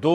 2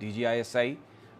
DGISI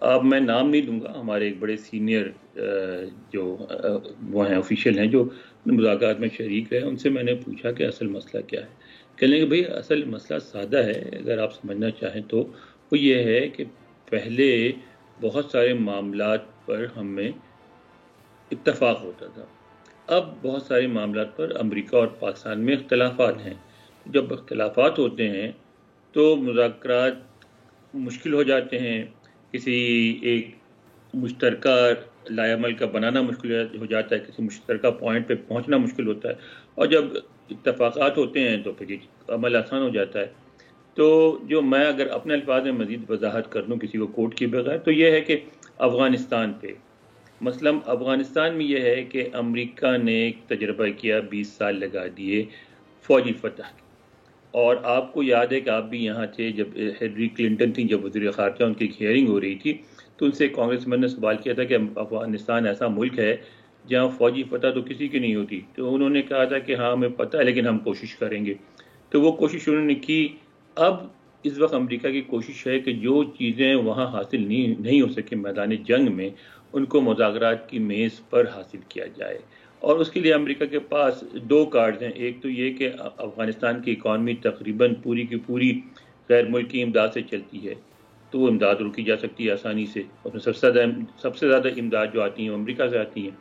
اب میں نام نہیں لوں گا، ہمارے ایک بڑے سینئر جو وہ ہیں آفیشیل ہیں جو مذاکرات میں شریک رہے، ان سے میں نے پوچھا کہ اصل مسئلہ کیا ہے. کہنے کہ بھئی اصل مسئلہ سادہ ہے، اگر آپ سمجھنا چاہیں تو وہ یہ ہے کہ پہلے بہت سارے معاملات پر ہمیں اتفاق ہوتا تھا، اب بہت سارے معاملات پر امریکہ اور پاکستان میں اختلافات ہیں. جب اختلافات ہوتے ہیں تو مذاکرات مشکل ہو جاتے ہیں، کسی ایک مشترکہ لائحہ عمل کا بنانا مشکل ہو جاتا ہے، کسی مشترکہ پوائنٹ پہ پہنچنا مشکل ہوتا ہے، اور جب اتفاقات ہوتے ہیں تو پھر یہ عمل آسان ہو جاتا ہے. تو جو میں اگر اپنے الفاظ میں مزید وضاحت کر دوں کسی کو کوٹ کے بغیر، تو یہ ہے کہ افغانستان پہ مثلا افغانستان میں یہ ہے کہ امریکہ نے ایک تجربہ کیا، 20 سال لگا دیے فوجی فتح کے. اور آپ کو یاد ہے کہ آپ بھی یہاں تھے جب ہیلری کلنٹن تھی، جب وزیر خارجہ ان کی ہیئرنگ ہو رہی تھی، تو ان سے کانگریس مین نے سوال کیا تھا کہ افغانستان ایسا ملک ہے جہاں فوجی فتح تو کسی کی نہیں ہوتی. تو انہوں نے کہا تھا کہ ہاں ہمیں پتہ ہے لیکن ہم کوشش کریں گے. تو وہ کوشش انہوں نے کی. اب اس وقت امریکہ کی کوشش ہے کہ جو چیزیں وہاں حاصل نہیں ہو سکیں میدان جنگ میں، ان کو مذاکرات کی میز پر حاصل کیا جائے. اور اس کے لیے امریکہ کے پاس 2 کارڈز ہیں. ایک تو یہ کہ افغانستان کی اکانومی تقریباً پوری کی پوری غیر ملکی امداد سے چلتی ہے، تو وہ امداد روکی جا سکتی ہے آسانی سے، اور سب سے زیادہ امداد جو آتی ہیں وہ امریکہ سے آتی ہیں.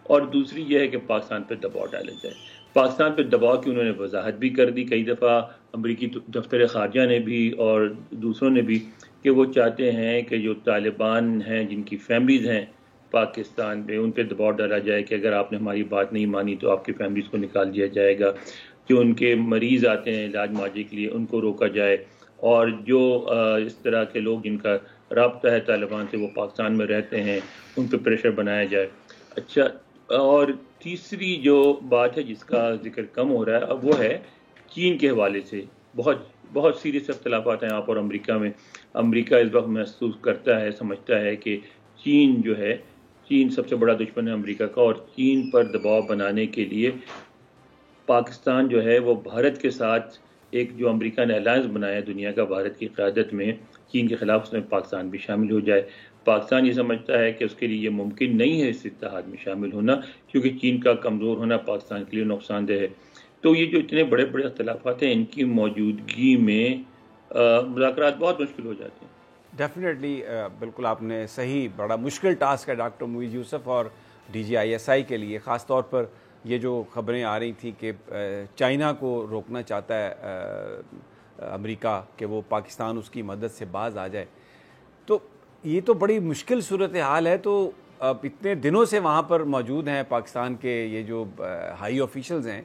اور دوسری یہ ہے کہ پاکستان پہ دباؤ ڈالا جائے. پاکستان پہ دباؤ کی انہوں نے وضاحت بھی کر دی کئی دفعہ، امریکی دفتر خارجہ نے بھی اور دوسروں نے بھی، کہ وہ چاہتے ہیں کہ جو طالبان ہیں جن کی فیملیز ہیں پاکستان میں، ان پہ دباؤ ڈالا جائے کہ اگر آپ نے ہماری بات نہیں مانی تو آپ کی فیملیز کو نکال دیا جائے گا. جو ان کے مریض آتے ہیں علاج معالجے کے لیے ان کو روکا جائے، اور جو اس طرح کے لوگ جن کا رابطہ ہے طالبان سے وہ پاکستان میں رہتے ہیں ان پہ پریشر بنایا جائے. اچھا، اور تیسری جو بات ہے جس کا ذکر کم ہو رہا ہے اب وہ ہے چین کے حوالے سے. بہت سیریس اختلافات ہیں آپ اور امریکہ میں. امریکہ اس وقت محسوس کرتا ہے، سمجھتا ہے کہ چین جو ہے، چین سب سے بڑا دشمن ہے امریکہ کا، اور چین پر دباؤ بنانے کے لیے پاکستان جو ہے وہ بھارت کے ساتھ ایک جو امریکہ نے الائنس بنایا دنیا کا بھارت کی قیادت میں چین کے خلاف، اس میں پاکستان بھی شامل ہو جائے. پاکستان یہ سمجھتا ہے کہ اس کے لیے یہ ممکن نہیں ہے اس اتحاد میں شامل ہونا، کیونکہ چین کا کمزور ہونا پاکستان کے لیے نقصان دہ ہے. تو یہ جو اتنے بڑے بڑے اختلافات ہیں ان کی موجودگی میں مذاکرات بہت مشکل ہو جاتے ہیں. ڈیفینیٹلی، بالکل آپ نے صحیح، بڑا مشکل ٹاسک ہے ڈاکٹر موئز یوسف اور DGISI کے لیے، خاص طور پر یہ جو خبریں آ رہی تھیں کہ چائنا کو روکنا چاہتا ہے امریکہ کہ وہ پاکستان اس کی مدد سے باز آ جائے. تو یہ تو بڑی مشکل صورتحال ہے. تو اب اتنے دنوں سے وہاں پر موجود ہیں پاکستان کے یہ جو ہائی آفیشلز ہیں،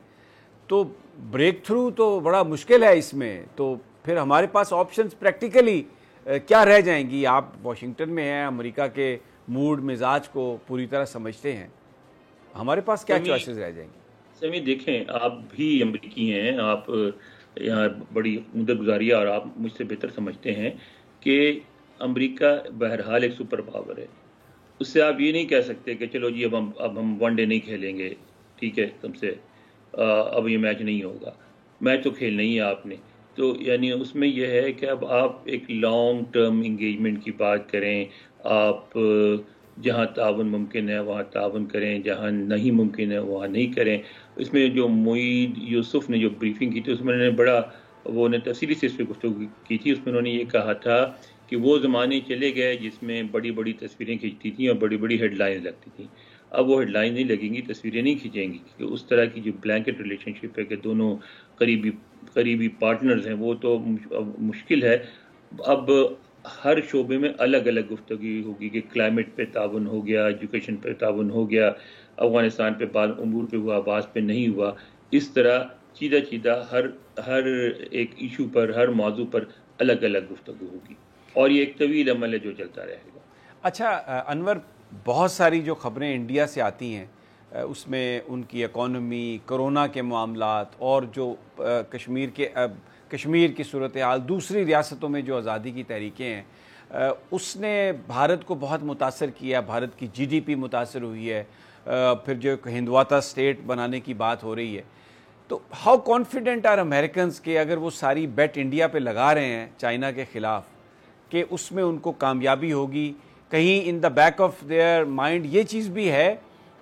تو بریک تھرو تو بڑا مشکل ہے اس میں. تو پھر ہمارے پاس آپشنز پریکٹیکلی کیا رہ جائیں گی؟ آپ واشنگٹن میں ہیں، امریکہ کے موڈ مزاج کو پوری طرح سمجھتے ہیں، ہمارے پاس کیا چوائسز رہ جائیں گی؟ سمی دیکھیں، آپ بھی امریکی ہیں، آپ یہاں بڑی مدت گزاری ہے اور آپ مجھ سے بہتر سمجھتے ہیں کہ امریکہ بہرحال ایک سپر پاور ہے. اس سے آپ یہ نہیں کہہ سکتے کہ چلو جی اب ہم ون ڈے نہیں کھیلیں گے، ٹھیک ہے تم سے اب یہ میچ نہیں ہوگا. میچ تو کھیلنا ہی ہے آپ نے. تو یعنی اس میں یہ ہے کہ اب آپ ایک لانگ ٹرم انگیجمنٹ کی بات کریں، آپ جہاں تعاون ممکن ہے وہاں تعاون کریں، جہاں نہیں ممکن ہے وہاں نہیں کریں. اس میں جو موئید یوسف نے جو بریفنگ کی تھی اس میں انہوں نے بڑا وہ نے تفصیلی سے اس پہ گفتگو کی تھی. اس میں انہوں نے یہ کہا تھا کہ وہ زمانے چلے گئے جس میں بڑی بڑی تصویریں کھینچتی تھیں اور بڑی بڑی ہیڈ لائنز لگتی تھیں. اب وہ ہیڈ لائن نہیں لگیں گی، تصویریں نہیں کھینچیں گی، کیونکہ اس طرح کی جو بلینکٹ ریلیشن شپ ہے کہ دونوں قریبی پارٹنرز ہیں وہ تو مشکل ہے. اب ہر شعبے میں الگ الگ گفتگو ہوگی کہ کلائمیٹ پہ تعاون ہو گیا، ایجوکیشن پہ تعاون ہو گیا، افغانستان پہ بعض امور پہ ہوا، بعض پہ نہیں ہوا. اس طرح چیدہ ہر ایک ایشو پر، ہر موضوع پر الگ الگ گفتگو ہوگی، اور یہ ایک طویل عمل ہے جو چلتا رہے گا. اچھا انور، بہت ساری جو خبریں انڈیا سے آتی ہیں اس میں ان کی اکانومی، کرونا کے معاملات، اور جو کشمیر کی صورتحال، دوسری ریاستوں میں جو آزادی کی تحریکیں ہیں، اس نے بھارت کو بہت متاثر کیا. بھارت کی GDP متاثر ہوئی ہے. پھر جو ہندواتا اسٹیٹ بنانے کی بات ہو رہی ہے، تو ہاؤ کانفیڈنٹ آر امریکنز کہ اگر وہ ساری بیٹ انڈیا پہ لگا رہے ہیں چائنا کے خلاف کہ اس میں ان کو کامیابی ہوگی؟ کہیں in the back of their mind یہ چیز بھی ہے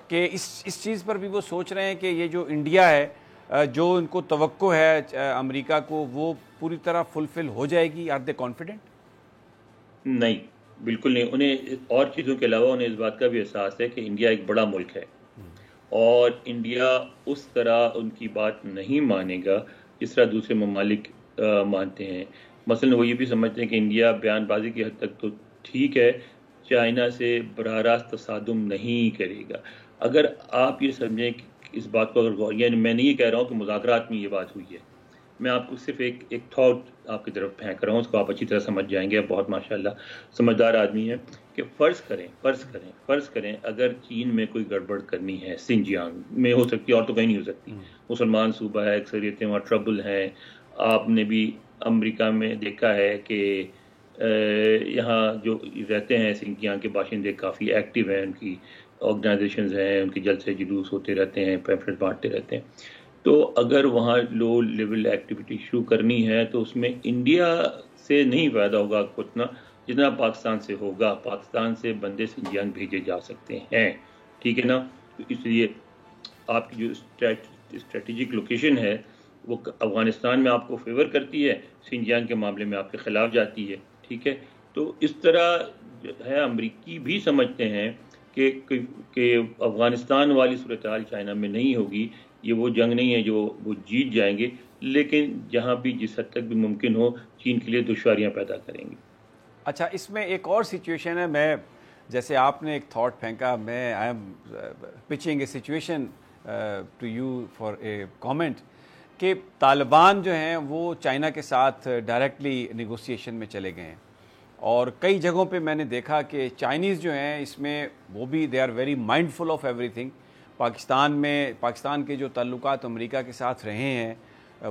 کہ اس چیز پر بھی وہ سوچ رہے ہیں کہ یہ جو انڈیا ہے جو ان کو توقع ہے امریکہ کو وہ پوری طرح فلفل ہو جائے گی؟ Are they confident? نہیں، بالکل نہیں. انہیں اور چیزوں کے علاوہ انہیں اس بات کا بھی احساس ہے کہ انڈیا ایک بڑا ملک ہے اور انڈیا اس طرح ان کی بات نہیں مانے گا جس طرح دوسرے ممالک مانتے ہیں. مثلا وہ یہ بھی سمجھتے ہیں کہ انڈیا بیان بازی کی حد تک تو ٹھیک ہے، چائنا سے براہ راست تصادم نہیں کرے گا. اگر آپ یہ سمجھیں کہ اس بات کو اگر غور، یعنی میں نہیں یہ کہہ رہا ہوں کہ مذاکرات میں یہ بات ہوئی ہے، میں آپ کو صرف ایک تھاٹ آپ کی طرف پھینک رہا ہوں، اس کو آپ اچھی طرح سمجھ جائیں گے. بہت ماشاءاللہ سمجھدار آدمی ہیں. کہ فرض کریں اگر چین میں کوئی گڑبڑ کرنی ہے، سنجیانگ میں ہو سکتی ہے اور تو کہیں نہیں ہو سکتی، مسلمان صوبہ ہے، اکثریتیں وہاں ٹربل ہیں. آپ نے بھی امریکہ میں دیکھا ہے کہ یہاں جو رہتے ہیں سنجیانگ کے باشندے کافی ایکٹیو ہیں، ان کی آرگنائزیشنز ہیں، ان کے جلسے جلوس ہوتے رہتے ہیں، پیمفلٹ بانٹتے رہتے ہیں. تو اگر وہاں لو لیول ایکٹیویٹی شروع کرنی ہے تو اس میں انڈیا سے نہیں فائدہ ہوگا اتنا جتنا پاکستان سے ہوگا. پاکستان سے بندے سنجیانگ بھیجے جا سکتے ہیں، ٹھیک ہے نا. تو اس لیے آپ کی جو اسٹریٹجک لوکیشن ہے وہ افغانستان میں آپ کو فیور کرتی ہے، سنجیانگ کے معاملے میں آپ کے خلاف جاتی ہے، ٹھیک ہے. تو اس طرح جو ہے امریکی بھی سمجھتے ہیں کہ افغانستان والی صورتحال چائنا میں نہیں ہوگی. یہ وہ جنگ نہیں ہے جو وہ جیت جائیں گے، لیکن جہاں بھی جس حد تک بھی ممکن ہو چین کے لیے دشواریاں پیدا کریں گے. اچھا، اس میں ایک اور سچویشن ہے. میں جیسے آپ نے ایک تھاٹ پھینکا، میں I am pitching a situation to you for a comment کہ طالبان جو ہیں وہ چائنا کے ساتھ ڈائریکٹلی نیگوسیشن میں چلے گئے ہیں اور کئی جگہوں پہ میں نے دیکھا کہ چائنیز جو ہیں اس میں وہ بھی they are very mindful of ایوری تھنگ. پاکستان کے جو تعلقات امریکہ کے ساتھ رہے ہیں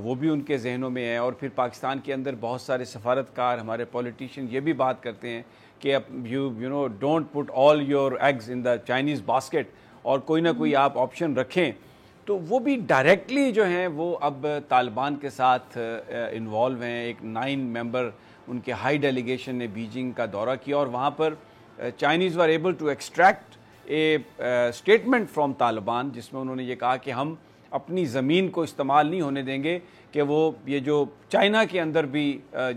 وہ بھی ان کے ذہنوں میں ہے، اور پھر پاکستان کے اندر بہت سارے سفارتکار، ہمارے پولیٹیشین یہ بھی بات کرتے ہیں کہ you know don't put all your eggs in the Chinese basket, اور کوئی نہ کوئی آپ آپشن رکھیں. تو وہ بھی ڈائریکٹلی جو ہیں وہ اب طالبان کے ساتھ انوالو ہیں. ایک 9 ممبر ان کے ہائی ڈیلیگیشن نے بیجنگ کا دورہ کیا اور وہاں پر Chinese were able to extract a statement from Taliban جس میں انہوں نے یہ کہا کہ ہم اپنی زمین کو استعمال نہیں ہونے دیں گے کہ وہ یہ جو چائنا کے اندر بھی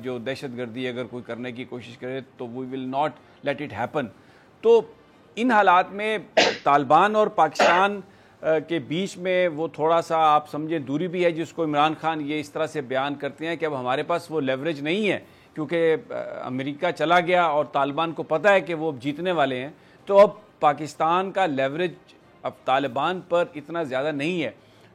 جو دہشت گردی اگر کوئی کرنے کی کوشش کرے تو we will not let it happen. تو ان حالات میں طالبان اور پاکستان کے بیچ میں وہ تھوڑا سا آپ سمجھیں دوری بھی ہے، جس کو عمران خان یہ اس طرح سے بیان کرتے ہیں کہ اب ہمارے پاس وہ لیوریج نہیں ہے کیونکہ امریکہ چلا گیا اور طالبان کو پتہ ہے کہ وہ اب جیتنے والے ہیں. تو اب پاکستان کا لیوریج اب طالبان پر اتنا زیادہ نہیں ہے.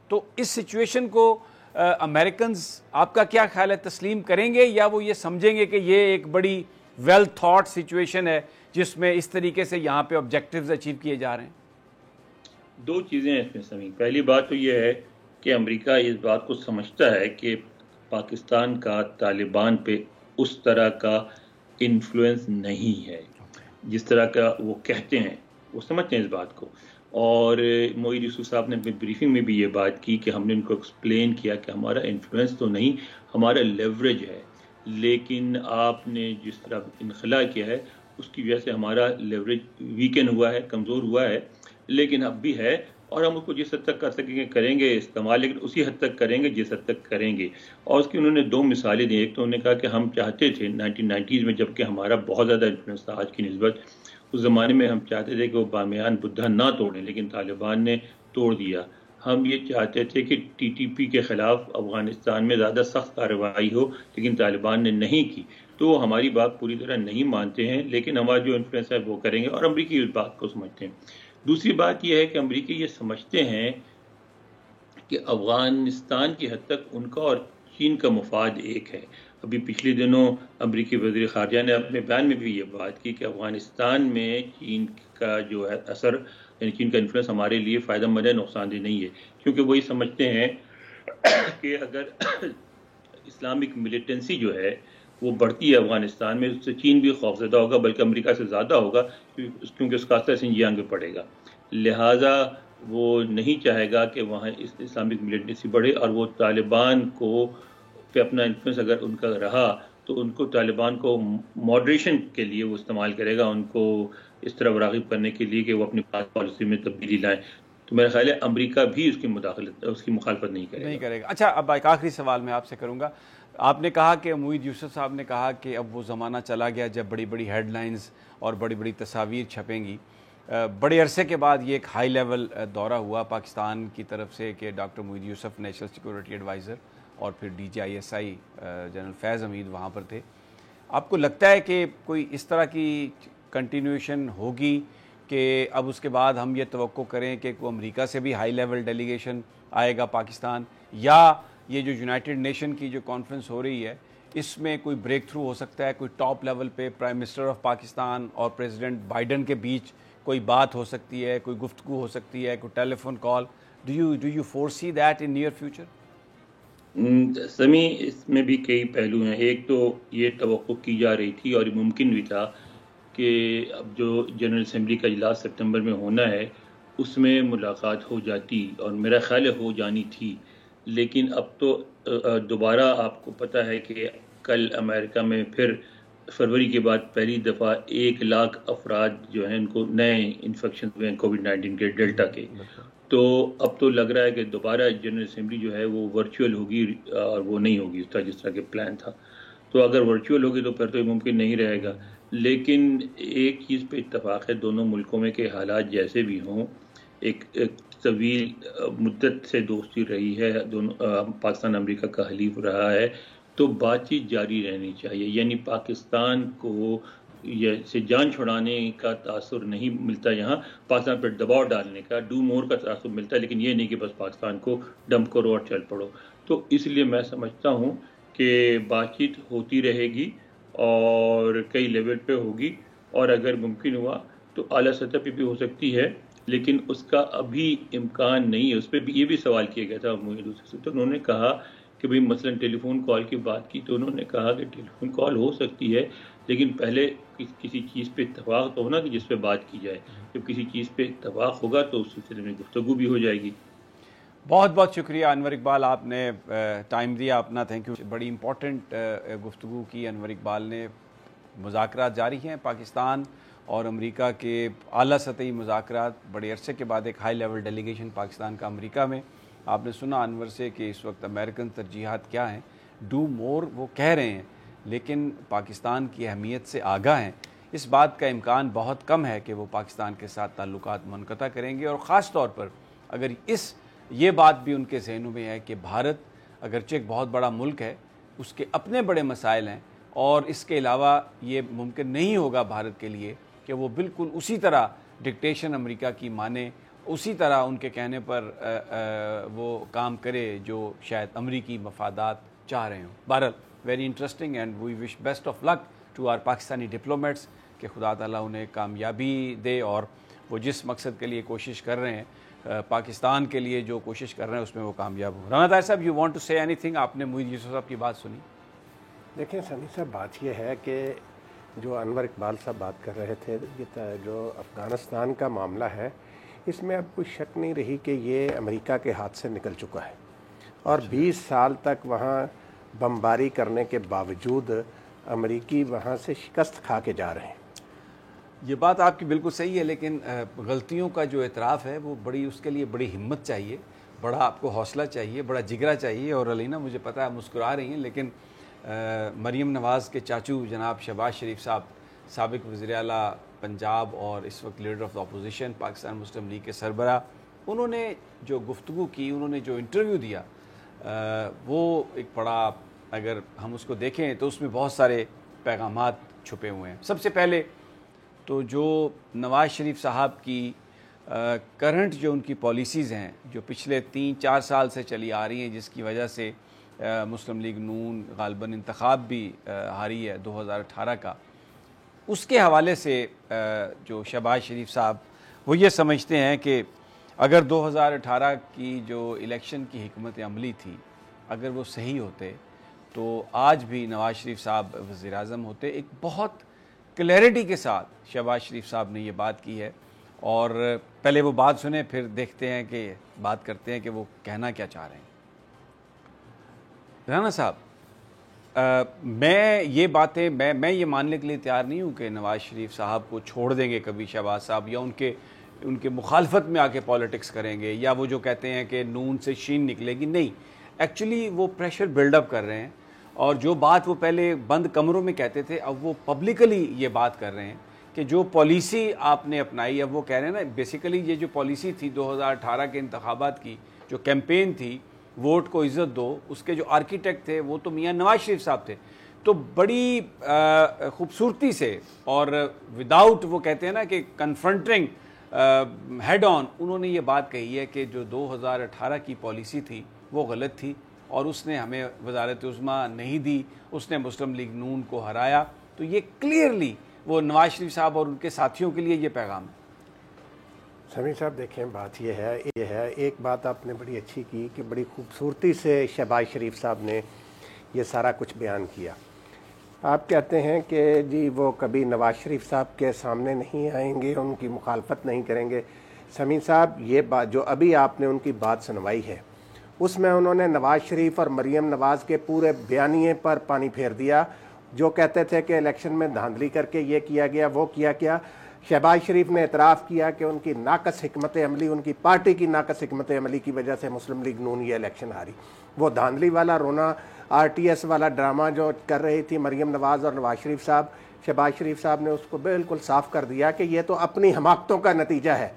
تو اس سچویشن کو امریکنز آپ کا کیا خیال ہے، تسلیم کریں گے یا وہ یہ سمجھیں گے کہ یہ ایک بڑی ویل تھاٹ سچویشن ہے جس میں اس طریقے سے یہاں پہ آبجیکٹیوز اچیو کیے جا رہے ہیں؟ دو چیزیں ہیں اس میں سمیں. پہلی بات تو یہ ہے کہ امریکہ اس بات کو سمجھتا ہے کہ پاکستان کا طالبان پہ اس طرح کا انفلوئنس نہیں ہے جس طرح کا وہ کہتے ہیں. وہ سمجھتے ہیں اس بات کو، اور معید یوسف صاحب نے اپنی بریفنگ میں بھی یہ بات کی کہ ہم نے ان کو ایکسپلین کیا کہ ہمارا انفلوئنس تو نہیں، ہمارا لیوریج ہے، لیکن آپ نے جس طرح انخلا کیا ہے اس کی وجہ سے ہمارا لیوریج ویکن ہوا ہے، کمزور ہوا ہے، لیکن اب بھی ہے اور ہم اس کو جس حد تک کر سکیں گے کریں گے استعمال، لیکن اسی حد تک کریں گے جس حد تک کریں گے. اور اس کی انہوں نے 2 مثالیں دی. ایک تو انہوں نے کہا کہ ہم چاہتے تھے 1990s میں، جبکہ ہمارا بہت زیادہ انفلوئنس تھا آج کی نسبت، اس زمانے میں ہم چاہتے تھے کہ وہ بامیان بدھا نہ توڑیں، لیکن طالبان نے توڑ دیا. ہم یہ چاہتے تھے کہ ٹی ٹی پی کے خلاف افغانستان میں زیادہ سخت کارروائی ہو، لیکن طالبان نے نہیں کی. تو وہ ہماری بات پوری طرح نہیں مانتے ہیں، لیکن ہمارا جو انفلوئنس ہے وہ کریں گے، اور امریکی اس بات کو سمجھتے ہیں. دوسری بات یہ ہے کہ امریکی یہ سمجھتے ہیں کہ افغانستان کی حد تک ان کا اور چین کا مفاد ایک ہے. ابھی پچھلے دنوں امریکی وزیر خارجہ نے اپنے بیان میں بھی یہ بات کی کہ افغانستان میں چین کا جو ہے اثر، یعنی چین کا انفلوئنس ہمارے لیے فائدہ مند ہے، نقصان دہ نہیں ہے، کیونکہ وہی سمجھتے ہیں کہ اگر اسلامک ملیٹنسی جو ہے وہ بڑھتی ہے افغانستان میں، اس سے چین بھی خوفزدہ ہوگا، بلکہ امریکہ سے زیادہ ہوگا، کیونکہ اس کا اثر سنجیانگ پہ پڑے گا. لہٰذا وہ نہیں چاہے گا کہ وہاں اسلامک ملیٹنسی بڑھے، اور وہ طالبان کو پہ اپنا انفلوئنس اگر ان کا رہا تو ان کو طالبان کو ماڈریشن کے لیے وہ استعمال کرے گا، ان کو اس طرح راغب کرنے کے لیے کہ وہ اپنی پالیسی میں تبدیلی لائیں. تو میرا خیال ہے امریکہ بھی اس کی مخالفت نہیں کرے گا. اچھا، اب ایک آخری سوال میں آپ سے کروں گا. آپ نے کہا کہ موید یوسف صاحب نے کہا کہ اب وہ زمانہ چلا گیا جب بڑی بڑی ہیڈ لائنز اور بڑی بڑی تصاویر چھپیں گی. بڑے عرصے کے بعد یہ ایک ہائی لیول دورہ ہوا پاکستان کی طرف سے کہ ڈاکٹر موید یوسف نیشنل سیکورٹی ایڈوائزر اور پھر DGISI جنرل فیض حمید وہاں پر تھے. آپ کو لگتا ہے کہ کوئی اس طرح کی کنٹینیوشن ہوگی کہ اب اس کے بعد ہم یہ توقع کریں کہ کوئی امریکہ سے بھی ہائی لیول ڈیلیگیشن آئے گا پاکستان، یا یہ جو یونائٹڈ نیشن کی جو کانفرنس ہو رہی ہے اس میں کوئی بریک تھرو ہو سکتا ہے، کوئی ٹاپ لیول پہ پرائم منسٹر آف پاکستان اور پریزیڈنٹ بائیڈن کے بیچ کوئی بات ہو سکتی ہے، کوئی گفتگو ہو سکتی ہے، کوئی telephone call? Do you foresee that in near future? Sami, اس میں بھی کئی پہلو ہیں. ایک تو یہ توقع کی جا رہی تھی اور یہ ممکن بھی تھا کہ اب جو جنرل اسمبلی کا اجلاس سپتمبر میں ہونا ہے اس میں ملاقات ہو جاتی، اور میرا خیال ہے ہو جانی تھی. لیکن اب تو دوبارہ آپ کو پتہ ہے کہ کل امریکہ میں پھر فروری کے بعد پہلی دفعہ 1,00,000 افراد جو ہیں ان کو نئے انفیکشن ہوئے ہیں کووڈ-19 کے ڈیلٹا کے. تو اب تو لگ رہا ہے کہ دوبارہ جنرل اسمبلی جو ہے وہ ورچوئل ہوگی اور وہ نہیں ہوگی جس طرح کے پلان تھا. تو اگر ورچوئل ہوگی تو پھر تو یہ ممکن نہیں رہے گا. لیکن ایک چیز پہ اتفاق ہے دونوں ملکوں میں کہ حالات جیسے بھی ہوں، ایک طویل مدت سے دوستی رہی ہے، دونوں پاکستان امریکہ کا حلیف رہا ہے، تو بات چیت جاری رہنی چاہیے. یعنی پاکستان کو سے جان چھڑانے کا تاثر نہیں ملتا، یہاں پاکستان پر دباؤ ڈالنے کا ڈو مور کا تاثر ملتا ہے، لیکن یہ نہیں کہ بس پاکستان کو ڈمپ کرو اور چل پڑو. تو اس لیے میں سمجھتا ہوں کہ بات چیت ہوتی رہے گی اور کئی لیول پہ ہوگی، اور اگر ممکن ہوا تو اعلیٰ سطح پہ بھی ہو سکتی ہے، لیکن اس کا ابھی امکان نہیں ہے. اس پہ بھی یہ بھی سوال کیا گیا تھا موید یوسف سے، تو انہوں نے کہا کہ بھئی مثلا ٹیلی فون کال کی بات کی، تو انہوں نے کہا کہ ٹیلی فون کال ہو سکتی ہے، لیکن پہلے کسی چیز پہ اتفاق تو ہونا کہ جس پہ بات کی جائے. جب کسی چیز پہ اتفاق ہوگا تو اس سلسلے میں گفتگو بھی ہو جائے گی. بہت بہت شکریہ انور اقبال، آپ نے ٹائم دیا اپنا، تھینک یو. بڑی امپورٹنٹ گفتگو کی انور اقبال نے. مذاکرات جاری ہیں پاکستان اور امریکہ کے اعلیٰ سطحی مذاکرات، بڑے عرصے کے بعد ایک ہائی لیول ڈیلیگیشن پاکستان کا امریکہ میں. آپ نے سنا انور سے کہ اس وقت امریکن ترجیحات کیا ہیں. ڈو مور وہ کہہ رہے ہیں، لیکن پاکستان کی اہمیت سے آگاہ ہیں. اس بات کا امکان بہت کم ہے کہ وہ پاکستان کے ساتھ تعلقات منقطع کریں گے، اور خاص طور پر اگر یہ بات بھی ان کے ذہنوں میں ہے کہ بھارت اگرچہ ایک بہت بڑا ملک ہے، اس کے اپنے بڑے مسائل ہیں، اور اس کے علاوہ یہ ممکن نہیں ہوگا بھارت کے لیے کہ وہ بالکل اسی طرح ڈکٹیشن امریکہ کی مانے، اسی طرح ان کے کہنے پر وہ کام کرے جو شاید امریکی مفادات چاہ رہے ہوں. بہرحال very interesting, and we wish best of luck to our Pakistani diplomats کہ خدا تعالیٰ انہیں کامیابی دے، اور وہ جس مقصد کے لیے کوشش کر رہے ہیں، پاکستان کے لیے جو کوشش کر رہے ہیں، اس میں وہ کامیاب ہو. رانا طاہر صاحب، یو وانٹ ٹو سے اینی تھنگ؟ آپ نے موید یوسف صاحب کی بات سنی. دیکھیں سمی صاحب، بات یہ ہے کہ جو انور اقبال صاحب بات کر رہے تھے، یہ جو افغانستان کا معاملہ ہے، اس میں اب کوئی شک نہیں رہی کہ یہ امریکہ کے ہاتھ سے نکل چکا ہے، اور 20 سال تک وہاں بمباری کرنے کے باوجود امریکی وہاں سے شکست کھا کے جا رہے ہیں. یہ بات آپ کی بالکل صحیح ہے، لیکن غلطیوں کا جو اعتراف ہے وہ اس کے لیے بڑی ہمت چاہیے، بڑا آپ کو حوصلہ چاہیے، بڑا جگرا چاہیے. اور علینا مجھے پتہ ہے مسکرا رہی ہیں، لیکن مریم نواز کے چاچو جناب شہباز شریف صاحب، سابق وزیر اعلیٰ پنجاب اور اس وقت leader of the opposition Pakistan Muslim league کے سربراہ، انہوں نے جو گفتگو کی، انہوں نے جو انٹرویو دیا، وہ ایک بڑا، اگر ہم اس کو دیکھیں تو اس میں بہت سارے پیغامات چھپے ہوئے ہیں. سب سے پہلے تو جو نواز شریف صاحب کی کرنٹ جو ان کی پالیسیز ہیں، جو پچھلے 3-4 سال سے چلی آ رہی ہیں، جس کی وجہ سے مسلم لیگ نون غالباً انتخاب بھی ہاری ہے 2018 کا، اس کے حوالے سے جو شہباز شریف صاحب وہ یہ سمجھتے ہیں کہ اگر 2018 کی جو الیکشن کی حکمت عملی تھی، اگر وہ صحیح ہوتے تو آج بھی نواز شریف صاحب وزیر اعظم ہوتے. ایک بہت کلیئرٹی کے ساتھ شہباز شریف صاحب نے یہ بات کی ہے، اور پہلے وہ بات سنیں پھر دیکھتے ہیں کہ بات کرتے ہیں کہ وہ کہنا کیا چاہ رہے ہیں. رانا صاحب، میں یہ باتیں میں یہ ماننے کے لیے تیار نہیں ہوں کہ نواز شریف صاحب کو چھوڑ دیں گے کبھی شہباز صاحب، یا ان کے مخالفت میں آ کے پالیٹکس کریں گے، یا وہ جو کہتے ہیں کہ نون سے شین نکلے گی، نہیں. ایکچولی وہ پریشر بلڈ اپ کر رہے ہیں، اور جو بات وہ پہلے بند کمروں میں کہتے تھے اب وہ پبلکلی یہ بات کر رہے ہیں کہ جو پالیسی آپ نے اپنائی، اب وہ کہہ رہے ہیں نا بیسیکلی یہ جو پالیسی تھی 2018 کے انتخابات کی جو کیمپین تھی ووٹ کو عزت دو، اس کے جو آرکیٹیکٹ تھے وہ تو میاں نواز شریف صاحب تھے. تو بڑی خوبصورتی سے اور وداؤٹ وہ کہتے ہیں نا کہ کنفرنٹنگ ہیڈ آن انہوں نے یہ بات کہی ہے کہ جو 2018 کی پالیسی تھی وہ غلط تھی، اور اس نے ہمیں وزارت عظمیٰ نہیں دی، اس نے مسلم لیگ نون کو ہرایا. تو یہ کلیئرلی وہ نواز شریف صاحب اور ان کے ساتھیوں کے لیے یہ پیغام ہے. سمیع صاحب دیکھیں بات یہ ہے ایک بات آپ نے بڑی اچھی کی کہ بڑی خوبصورتی سے شہباز شریف صاحب نے یہ سارا کچھ بیان کیا. آپ کہتے ہیں کہ جی وہ کبھی نواز شریف صاحب کے سامنے نہیں آئیں گے، ان کی مخالفت نہیں کریں گے. سمیع صاحب یہ بات جو ابھی آپ نے ان کی بات سنوائی ہے اس میں انہوں نے نواز شریف اور مریم نواز کے پورے بیانیے پر پانی پھیر دیا. جو کہتے تھے کہ الیکشن میں دھاندلی کر کے یہ کیا گیا وہ کیا گیا، شہباز شریف نے اعتراف کیا کہ ان کی ناقص حکمت عملی، ان کی پارٹی کی ناقص حکمت عملی کی وجہ سے مسلم لیگ نون یہ الیکشن ہاری. وہ دھاندلی والا رونا RTS والا ڈرامہ جو کر رہی تھی مریم نواز اور نواز شریف صاحب، شہباز شریف صاحب نے اس کو بالکل صاف کر دیا کہ یہ تو اپنی حماقتوں کا نتیجہ ہے.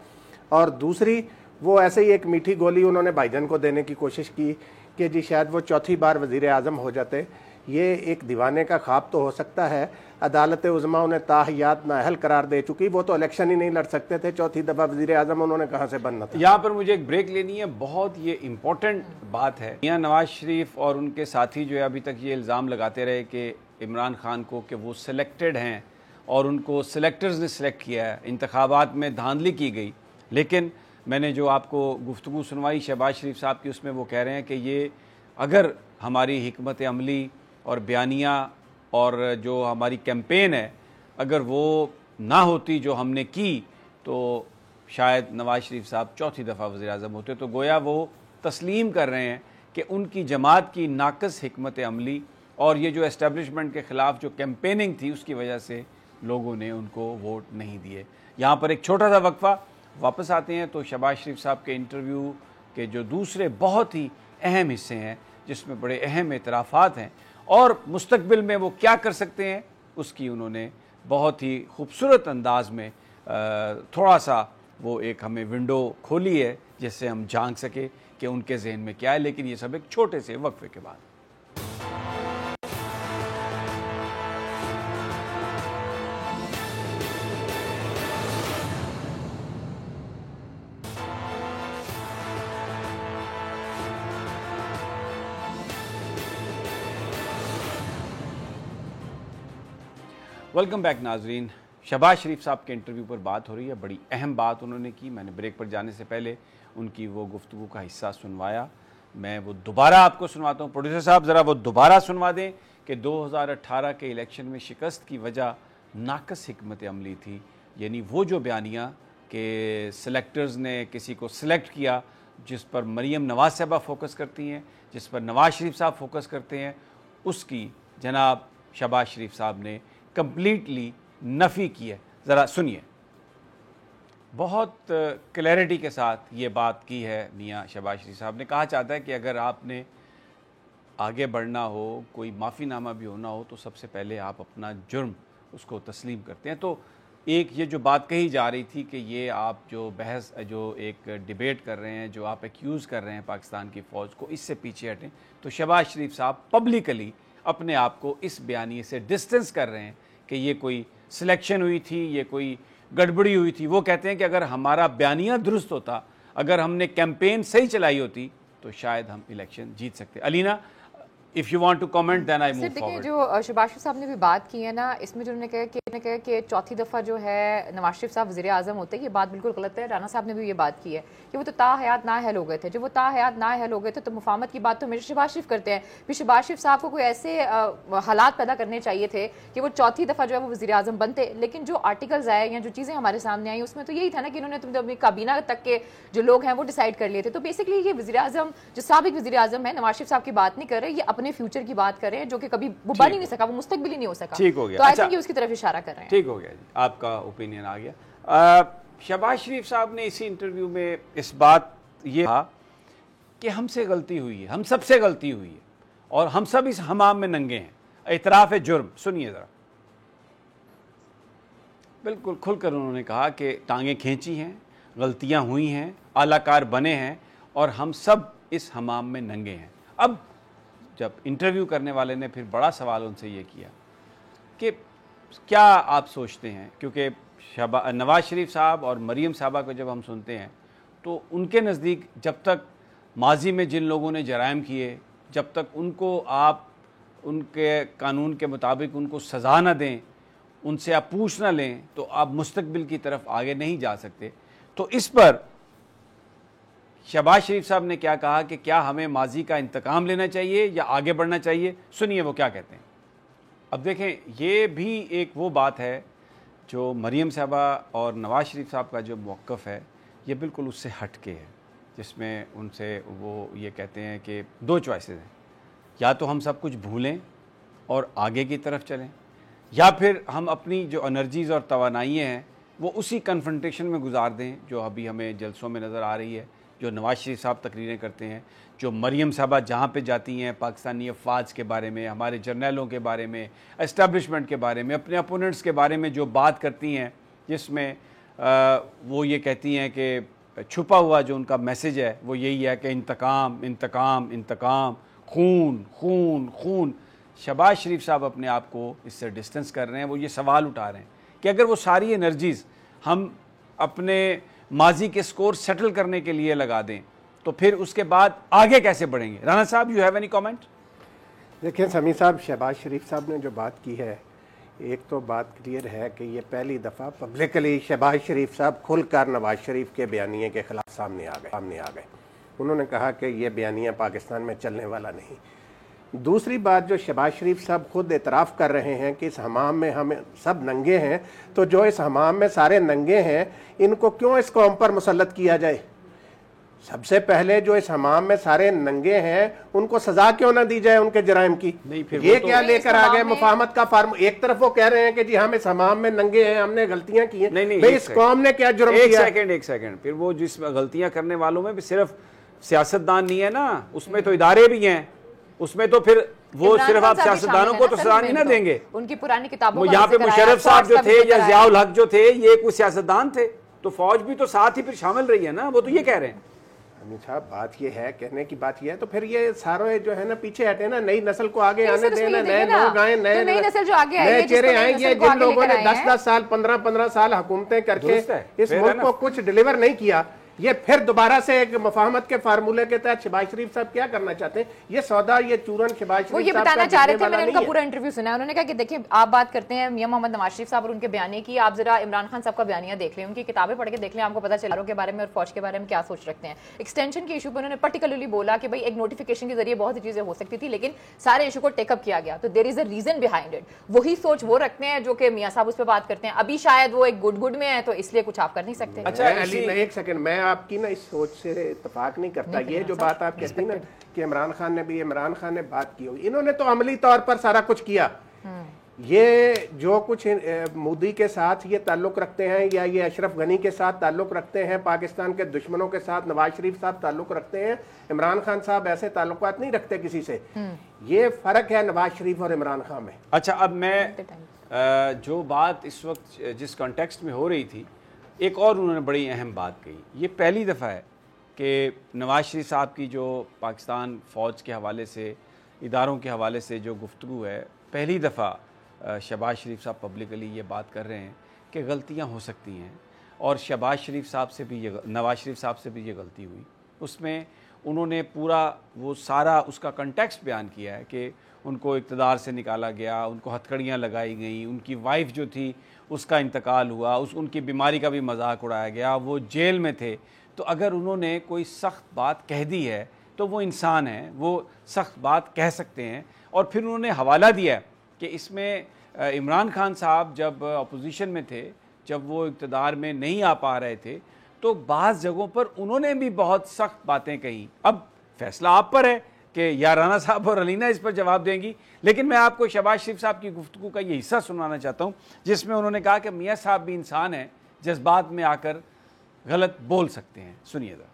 اور دوسری وہ ایسے ہی ایک میٹھی گولی انہوں نے بھائی جان کو دینے کی کوشش کی کہ جی شاید وہ چوتھی بار وزیر اعظم ہو جاتے. یہ ایک دیوانے کا خواب تو ہو سکتا ہے، عدالت عظمیٰ انہیں تاحیات نااہل قرار دے چکی، وہ تو الیکشن ہی نہیں لڑ سکتے تھے، چوتھی دفعہ وزیر اعظم انہوں نے کہاں سے بننا تھا. یہاں پر مجھے ایک بریک لینی ہے، بہت یہ امپورٹنٹ بات ہے. میاں نواز شریف اور ان کے ساتھی جو ہے ابھی تک یہ الزام لگاتے رہے کہ عمران خان کو کہ وہ سلیکٹڈ ہیں اور ان کو سلیکٹرز نے سلیکٹ کیا ہے، انتخابات میں دھاندلی کی گئی. لیکن میں نے جو آپ کو گفتگو سنوائی شہباز شریف صاحب کی، اس میں وہ کہہ رہے ہیں کہ یہ اگر ہماری حکمت عملی اور بیانیہ اور جو ہماری کیمپین ہے اگر وہ نہ ہوتی جو ہم نے کی تو شاید نواز شریف صاحب چوتھی دفعہ وزیر اعظم ہوتے. تو گویا وہ تسلیم کر رہے ہیں کہ ان کی جماعت کی ناقص حکمت عملی اور یہ جو اسٹیبلشمنٹ کے خلاف جو کیمپیننگ تھی اس کی وجہ سے لوگوں نے ان کو ووٹ نہیں دیے. یہاں پر ایک چھوٹا سا وقفہ، واپس آتے ہیں تو شہباز شریف صاحب کے انٹرویو کے جو دوسرے بہت ہی اہم حصے ہیں جس میں بڑے اہم اعترافات ہیں اور مستقبل میں وہ کیا کر سکتے ہیں اس کی انہوں نے بہت ہی خوبصورت انداز میں تھوڑا سا وہ ایک ہمیں ونڈو کھولی ہے جس سے ہم جان سکے کہ ان کے ذہن میں کیا ہے. لیکن یہ سب ایک چھوٹے سے وقفے کے بعد. ویلکم بیک ناظرین. شہباز شریف صاحب کے انٹرویو پر بات ہو رہی ہے، بڑی اہم بات انہوں نے کی. میں نے بریک پر جانے سے پہلے ان کی وہ گفتگو کا حصہ سنوایا، میں وہ دوبارہ آپ کو سنواتا ہوں. پروڈیوسر صاحب ذرا وہ دوبارہ سنوا دیں کہ 2018 کے الیکشن میں شکست کی وجہ ناقص حکمت عملی تھی. یعنی وہ جو بیانیہ کہ سلیکٹرز نے کسی کو سلیکٹ کیا جس پر مریم نواز صاحبہ فوکس کرتی ہیں، جس پر نواز شریف صاحب فوکس کرتے ہیں، اس کی جناب شہباز شریف صاحب نے کمپلیٹلی نفی کی ہے. ذرا سنیے. بہت کلیئرٹی کے ساتھ یہ بات کی ہے میاں شہباز شریف صاحب نے. کہا چاہتا ہے کہ اگر آپ نے آگے بڑھنا ہو، کوئی معافی نامہ بھی ہونا ہو تو سب سے پہلے آپ اپنا جرم اس کو تسلیم کرتے ہیں. تو ایک یہ جو بات کہی جا رہی تھی کہ یہ آپ جو بحث جو ایک ڈیبیٹ کر رہے ہیں، جو آپ ایکیوز کر رہے ہیں پاکستان کی فوج کو، اس سے پیچھے ہٹیں. تو شہباز شریف صاحب پبلکلی اپنے آپ کو اس بیانیے سے ڈسٹنس کر رہے ہیں کہ یہ کوئی سلیکشن ہوئی تھی، یہ کوئی گڑبڑی ہوئی تھی. وہ کہتے ہیں کہ اگر ہمارا بیانیہ درست ہوتا، اگر ہم نے کیمپین صحیح چلائی ہوتی تو شاید ہم الیکشن جیت سکتے. علینا if you want to comment then I move forward. دیکھیں جو شہباز شریف صاحب نے بھی بات کی ہے نا، اس میں جو انہوں نے کہا کہ چوتھی دفعہ جو ہے نواز شریف صاحب وزیر اعظم ہوتے، یہ بات بالکل غلط ہے. رانا صاحب نے بھی یہ بات کی ہے کہ وہ تو تاحیات نااہل ہو گئے تھے. جب وہ تاحیات نااہل ہو گئے تھے تو مفاہمت کی بات تو ہمیشہ شہباز شریف کرتے ہیں. پھر شہباز شریف صاحب کو کوئی ایسے حالات پیدا کرنے چاہیے تھے کہ وہ چوتھی دفعہ جو ہے وہ وزیر اعظم بنتے. لیکن جو آرٹیکلز آئے یا جو چیزیں ہمارے سامنے آئیں اس میں تو یہی تھا نا کہ انہوں نے اپنی کابینہ تک کے جو لوگ ہیں وہ ڈیسائیڈ کر لیے تھے. تو بیسکلی یہ وزیر اعظم جو سابق وزیر اعظم ہے، نواز شریف صاحب کی بات نہیں کر رہے، یہ اپنے فیوچر کی بات کر رہے ہیں جو کہ کبھی وہ بن ہی نہیں سکا, وہ مستقبل ہی نہیں ہو سکا. ٹھیک ہو گیا, تو آئی تھنک اس کی طرف اشارہ کر رہے ہیں. ٹھیک ہو گیا جی, آپ کا اوپینین آ گیا. شہباز شریف صاحب نے اسی انٹرویو میں اس بات یہ کہا کہ ہم سے غلطی ہوئی ہے, ہم سب سے غلطی ہوئی ہے اور ہم سب اس حمام میں ننگے ہیں, اعتراف جرم. سنیے ذرا, بالکل کھل کر انہوں نے کہا کہ ٹانگیں کھینچی ہیں, غلطیاں ہوئی ہیں, اعلی کار بنے ہیں اور ہم سب اس حمام میں ننگے ہیں. اب جب انٹرویو کرنے والے نے پھر بڑا سوال ان سے یہ کیا کہ کیا آپ سوچتے ہیں, کیونکہ نواز شریف صاحب اور مریم صاحبہ کو جب ہم سنتے ہیں تو ان کے نزدیک جب تک ماضی میں جن لوگوں نے جرائم کیے, جب تک ان کو آپ ان کے قانون کے مطابق ان کو سزا نہ دیں, ان سے آپ پوچھ نہ لیں, تو آپ مستقبل کی طرف آگے نہیں جا سکتے. تو اس پر شہباز شریف صاحب نے کیا کہا کہ کیا ہمیں ماضی کا انتقام لینا چاہیے یا آگے بڑھنا چاہیے. سنیے وہ کیا کہتے ہیں. اب دیکھیں, یہ بھی ایک وہ بات ہے جو مریم صاحبہ اور نواز شریف صاحب کا جو موقف ہے یہ بالکل اس سے ہٹ کے ہے, جس میں ان سے وہ یہ کہتے ہیں کہ دو چوائسز ہیں, یا تو ہم سب کچھ بھولیں اور آگے کی طرف چلیں, یا پھر ہم اپنی جو انرجیز اور توانائیاں ہیں وہ اسی کنفرنٹیشن میں گزار دیں جو ابھی ہمیں جلسوں میں نظر آ رہی ہے, جو نواز شریف صاحب تقریریں کرتے ہیں, جو مریم صاحبہ جہاں پہ جاتی ہیں پاکستانی افواج کے بارے میں, ہمارے جرنیلوں کے بارے میں, اسٹیبلشمنٹ کے بارے میں, اپنے اپوننٹس کے بارے میں جو بات کرتی ہیں, جس میں وہ یہ کہتی ہیں کہ چھپا ہوا جو ان کا میسج ہے وہ یہی ہے کہ انتقام انتقام انتقام, خون خون خون. شہباز شریف صاحب اپنے آپ کو اس سے ڈسٹنس کر رہے ہیں. وہ یہ سوال اٹھا رہے ہیں کہ اگر وہ ساری انرجیز ہم اپنے ماضی کے سکور سیٹل کرنے کے لیے لگا دیں تو پھر اس کے بعد آگے کیسے بڑھیں گے. رانا صاحب, یو ہیو اینی کامنٹ؟ دیکھیں سمیع صاحب, شہباز شریف صاحب نے جو بات کی ہے, ایک تو بات کلیئر ہے کہ یہ پہلی دفعہ پبلکلی شہباز شریف صاحب کھل کر نواز شریف کے بیانیے کے خلاف سامنے آ گئے. انہوں نے کہا کہ یہ بیانیہ پاکستان میں چلنے والا نہیں. دوسری بات جو شہباز شریف صاحب خود اعتراف کر رہے ہیں کہ اس حمام میں ہم سب ننگے ہیں, تو جو اس حمام میں سارے ننگے ہیں ان کو کیوں اس قوم پر مسلط کیا جائے؟ سب سے پہلے جو اس حمام میں سارے ننگے ہیں ان کو سزا کیوں نہ دی جائے ان کے جرائم کی؟ یہ کیا لے کر آ گئے مفاہمت کا فارم؟ ایک طرف وہ کہہ رہے ہیں کہ جی ہم اس حمام میں ننگے ہیں, ہم نے غلطیاں کی ہیں. بھئی اس قوم نے کیا جرم کیا؟ ایک سیکنڈ, پھر وہ جس غلطیاں کرنے والوں میں بھی صرف سیاستدان نہیں ہے نا, اس میں تو ادارے بھی ہیں, اس میں تو پھر وہ صرف آپ سیاستدانوں کو تو سزا نہیں نہ دیں گے. ان کی پرانی کتابوں یہاں پہ مشرف صاحب جو تھے یا ضیاء الحق جو تھے یہ کوئی سیاستدان تھے, تو فوج بھی تو ساتھ ہی پھر شامل رہی ہے نا. وہ تو یہ کہہ رہے ہیں امین صاحب, بات یہ ہے, کہنے کی بات یہ ہے, تو پھر یہ سارے جو ہے نا پیچھے ہٹے نا, نئی نسل کو آگے آنے دینا, نئے لوگ آئیں, نئے چہرے آئیں. یہ جن لوگوں نے 10-10 سال 15-15 سال حکومتیں کر کے اس ملک کو کچھ ڈیلیور نہیں کیا, یہ پھر دوبارہ سے ایک مفاہمت کے فارمولے کے تحت شہباز شریف صاحب کیا کرنا چاہتے ہیں؟ یہ سودا, یہ چورن شہباز شریف صاحب وہ یہ بتانا چاہ رہے تھے. میں نے ان کا پورا انٹرویو سنا ہے. انہوں نے کہا کہ دیکھیں آپ بات کرتے ہیں میاں محمد نواز شریف صاحب اور ان کے بیانیے کی, آپ ذرا عمران خان صاحب کا بیانیہ دیکھ لیں, ان کی کتابیں پڑھ کے دیکھ لیں, آپ کو پتہ چلا کے بارے میں اور فوج کے بارے میں کیا سوچ رکھتے ہیں. ایکسٹینشن کے ایشو پہ انہوں نے پرٹیکولرلی بولا کہ بھائی ایک نوٹیفیکیشن کے ذریعے بہت سی چیزیں ہو سکتی تھی لیکن سارے ایشو کو ٹیک اپ کیا گیا, تو دیر از اے ریزن بیہائنڈ اٹ. وہی سوچ وہ رکھتے ہیں جو کہ میاں صاحب اس پہ بات کرتے ہیں. ابھی شاید وہ ایک گڈ میں ہے تو اس لیے کچھ آپ کر نہیں سکتے. اچھا علی, ایک سیکنڈ, میں آپ کی نا اس سوچ سے اتفاق نہیں کرتا. یہ جو بات آپ کہتی نا کہ عمران خان نے بات کی ہوگی, انہوں نے تو عملی طور پر سارا کچھ کیا. یہ جو کچھ مودی کے ساتھ یہ تعلق رکھتے ہیں یا یہ اشرف غنی کے ساتھ تعلق رکھتے ہیں, پاکستان کے دشمنوں کے ساتھ نواز شریف صاحب تعلق رکھتے ہیں, عمران خان صاحب ایسے تعلقات نہیں رکھتے کسی سے. یہ فرق ہے نواز شریف اور عمران خان میں. اچھا, اب میں جو بات اس وقت جس کانٹیکسٹ میں ہو رہی تھی, ایک اور انہوں نے بڑی اہم بات کہی. یہ پہلی دفعہ ہے کہ نواز شریف صاحب کی جو پاکستان فوج کے حوالے سے, اداروں کے حوالے سے جو گفتگو ہے, پہلی دفعہ شہباز شریف صاحب پبلکلی یہ بات کر رہے ہیں کہ غلطیاں ہو سکتی ہیں, اور شہباز شریف صاحب سے بھی نواز شریف صاحب سے بھی یہ غلطی ہوئی. اس میں انہوں نے پورا وہ سارا اس کا کنٹیکسٹ بیان کیا ہے کہ ان کو اقتدار سے نکالا گیا, ان کو ہتھکڑیاں لگائی گئیں, ان کی وائف جو تھی اس کا انتقال ہوا, ان کی بیماری کا بھی مذاق اڑایا گیا, وہ جیل میں تھے. تو اگر انہوں نے کوئی سخت بات کہہ دی ہے تو وہ انسان ہیں, وہ سخت بات کہہ سکتے ہیں. اور پھر انہوں نے حوالہ دیا کہ اس میں عمران خان صاحب جب اپوزیشن میں تھے, جب وہ اقتدار میں نہیں آ پا رہے تھے, تو بعض جگہوں پر انہوں نے بھی بہت سخت باتیں کہیں. اب فیصلہ آپ پر ہے کہ یا رانا صاحب اور علینا اس پر جواب دیں گی، لیکن میں آپ کو شہباز شریف صاحب کی گفتگو کا یہ حصہ سنانا چاہتا ہوں جس میں انہوں نے کہا کہ میاں صاحب بھی انسان ہیں، جذبات میں آ کر غلط بول سکتے ہیں. سنیے ذرا.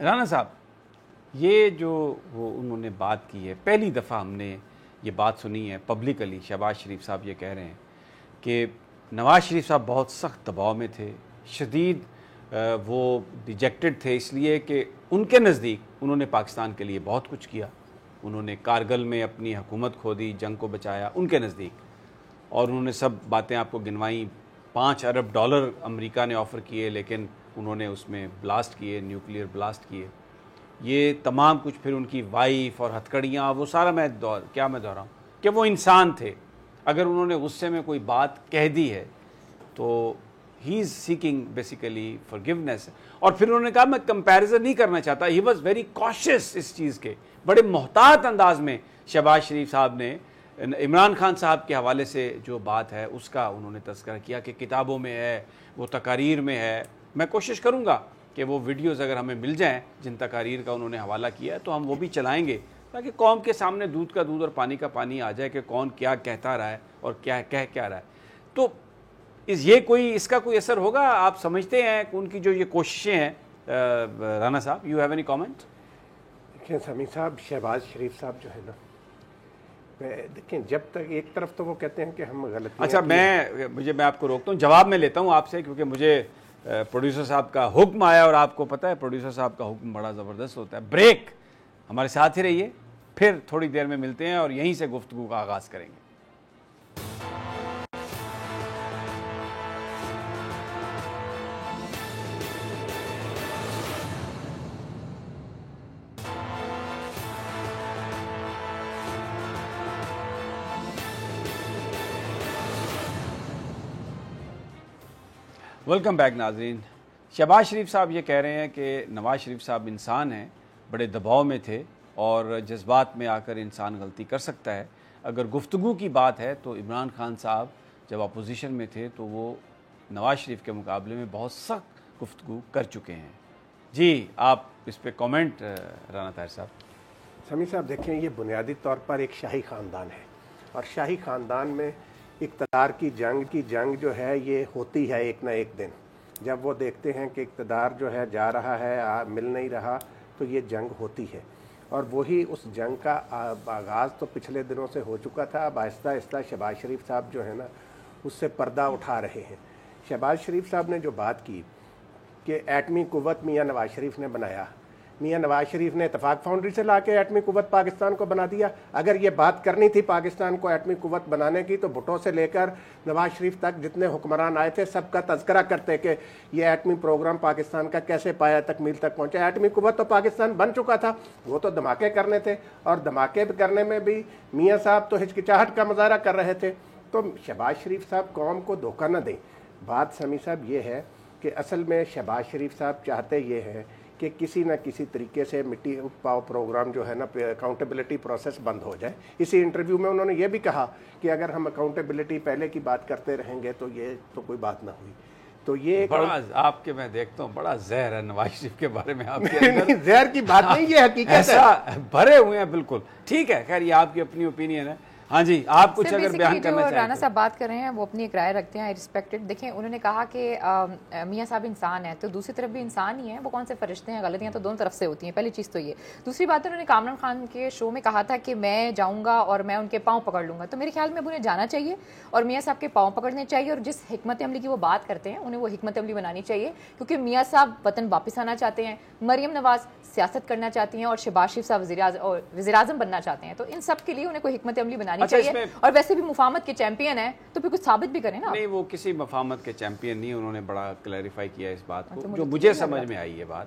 رانا صاحب، یہ جو وہ انہوں نے بات کی ہے، پہلی دفعہ ہم نے یہ بات سنی ہے پبلکلی. شہباز شریف صاحب یہ کہہ رہے ہیں کہ نواز شریف صاحب بہت سخت دباؤ میں تھے، شدید وہ ڈیجیکٹڈ تھے، اس لیے کہ ان کے نزدیک انہوں نے پاکستان کے لیے بہت کچھ کیا. انہوں نے کارگل میں اپنی حکومت کھو دی، جنگ کو بچایا ان کے نزدیک، اور انہوں نے سب باتیں آپ کو گنوائیں. $5 ارب امریکہ نے آفر کیے، لیکن انہوں نے اس میں بلاسٹ کیے، نیوکلیئر بلاسٹ کیے. یہ تمام کچھ، پھر ان کی وائف اور ہتھکڑیاں، وہ سارا میں دہراؤں کہ وہ انسان تھے. اگر انہوں نے غصے میں کوئی بات کہہ دی ہے تو ہی از سیکنگ بیسیکلی فارگیونیس. اور پھر انہوں نے کہا میں کمپیریزن نہیں کرنا چاہتا. ہی واز ویری کاشیس اس چیز کے، بڑے محتاط انداز میں شہباز شریف صاحب نے عمران خان صاحب کے حوالے سے جو بات ہے اس کا انہوں نے تذکرہ کیا کہ کتابوں میں ہے، وہ تقاریر میں ہے. میں کوشش کروں گا کہ وہ ویڈیوز اگر ہمیں مل جائیں جن تقاریر کا انہوں نے حوالہ کیا ہے تو ہم وہ بھی چلائیں گے، تاکہ قوم کے سامنے دودھ کا دودھ اور پانی کا پانی آ جائے کہ کون کیا کہتا رہا ہے اور کیا کہہ کیا رہا ہے. تو اس کا کوئی اثر ہوگا آپ سمجھتے ہیں ان کی جو یہ کوششیں ہیں؟ رانا صاحب، یو ہیو اینی کامنٹ؟ دیکھیں سمیع صاحب، شہباز شریف صاحب جو ہے نا، دیکھیں جب تک ایک طرف تو وہ کہتے ہیں کہ ہم غلط. اچھا، میں آپ کو روکتا ہوں، جواب میں لیتا ہوں آپ سے، کیونکہ مجھے پروڈیوسر صاحب کا حکم آیا، اور آپ کو پتہ ہے پروڈیوسر صاحب کا حکم بڑا زبردست ہوتا ہے. بریک. ہمارے ساتھ ہی رہیے، پھر تھوڑی دیر میں ملتے ہیں اور یہیں سے گفتگو کا آغاز کریں گے. ویلکم بیک ناظرین. شہباز شریف صاحب یہ کہہ رہے ہیں کہ نواز شریف صاحب انسان ہیں، بڑے دباؤ میں تھے، اور جذبات میں آ کر انسان غلطی کر سکتا ہے. اگر گفتگو کی بات ہے تو عمران خان صاحب جب اپوزیشن میں تھے تو وہ نواز شریف کے مقابلے میں بہت سخت گفتگو کر چکے ہیں. جی، آپ اس پہ کامنٹ رانا طاہر صاحب. سمیع صاحب دیکھیں، یہ بنیادی طور پر ایک شاہی خاندان ہے، اور شاہی خاندان میں اقتدار کی جنگ جو ہے یہ ہوتی ہے ایک نہ ایک دن. جب وہ دیکھتے ہیں کہ اقتدار جو ہے جا رہا ہے، مل نہیں رہا، تو یہ جنگ ہوتی ہے. اور وہی اس جنگ کا آغاز تو پچھلے دنوں سے ہو چکا تھا. اب آہستہ آہستہ شہباز شریف صاحب جو ہے نا اس سے پردہ اٹھا رہے ہیں. شہباز شریف صاحب نے جو بات کی کہ ایٹمی قوت میاں نواز شریف نے بنایا، میاں نواز شریف نے اتفاق فاؤنڈری سے لا کے ایٹمی قوت پاکستان کو بنا دیا. اگر یہ بات کرنی تھی پاکستان کو ایٹمی قوت بنانے کی تو بھٹو سے لے کر نواز شریف تک جتنے حکمران آئے تھے سب کا تذکرہ کرتے کہ یہ ایٹمی پروگرام پاکستان کا کیسے پایا تکمیل تک پہنچا. ایٹمی قوت تو پاکستان بن چکا تھا، وہ تو دھماکے کرنے تھے، اور دھماکے کرنے میں بھی میاں صاحب تو ہچکچاہٹ کا مظاہرہ کر رہے تھے. تو شہباز شریف صاحب قوم کو دھوکہ نہ دیں. بات سمیع صاحب یہ ہے کہ اصل میں شہباز شریف صاحب چاہتے یہ ہیں کہ کسی نہ کسی طریقے سے مٹی پاؤ پروگرام جو ہے نا اکاؤنٹیبلٹی پروسیس بند ہو جائے. اسی انٹرویو میں انہوں نے یہ بھی کہا کہ اگر ہم اکاؤنٹیبلٹی پہلے کی بات کرتے رہیں گے تو یہ تو کوئی بات نہ ہوئی. تو یہ بڑا آپ کے میں دیکھتا ہوں بڑا زہر ہے نواز شریف کے بارے میں آپ کے اندر. زہر کی بات نہیں، یہ حقیقت ہے. ایسا بھرے ہوئے ہیں بالکل. ٹھیک ہے، خیر یہ آپ کی اپنی اوپینین ہے. ہاں جی، آپ کچھ اگر بیان کرنا چاہیں. رانا صاحب بات کر رہے ہیں وہ اپنی ایک رائے رکھتے ہیں، ریسپیکٹڈ. دیکھیں انہوں نے کہا کہ میاں صاحب انسان ہیں، تو دوسری طرف بھی انسان ہی ہیں، وہ کون سے فرشتے ہیں؟ غلطیاں تو دونوں طرف سے ہوتی ہیں، پہلی چیز تو یہ. دوسری بات انہوں نے کامران خان کے شو میں کہا تھا کہ میں جاؤں گا اور میں ان کے پاؤں پکڑ لوں گا. تو میرے خیال میں اب انہیں جانا چاہیے اور میاں صاحب کے پاؤں پکڑنے چاہیے، اور جس حکمت عملی کی وہ بات کرتے ہیں انہیں وہ حکمت عملی بنانی چاہیے، کیونکہ میاں صاحب وطن واپس آنا چاہتے ہیں، مریم نواز سیاست کرنا چاہتی ہیں، اور شہباز شریف صاحب وزیر اعظم بننا چاہتے ہیں. تو ان سب کے لیے انہیں کوئی حکمت عملی بنانی چاہیے. اور ویسے بھی مفاہمت کے چیمپئن ہیں تو پھر کچھ ثابت بھی کریں نا. نہیں، وہ کسی مفاہمت کے چیمپئن نہیں. انہوں نے بڑا کلیریفائی کیا اس بات کو، جو مجھے سمجھ میں آئی ہے بات.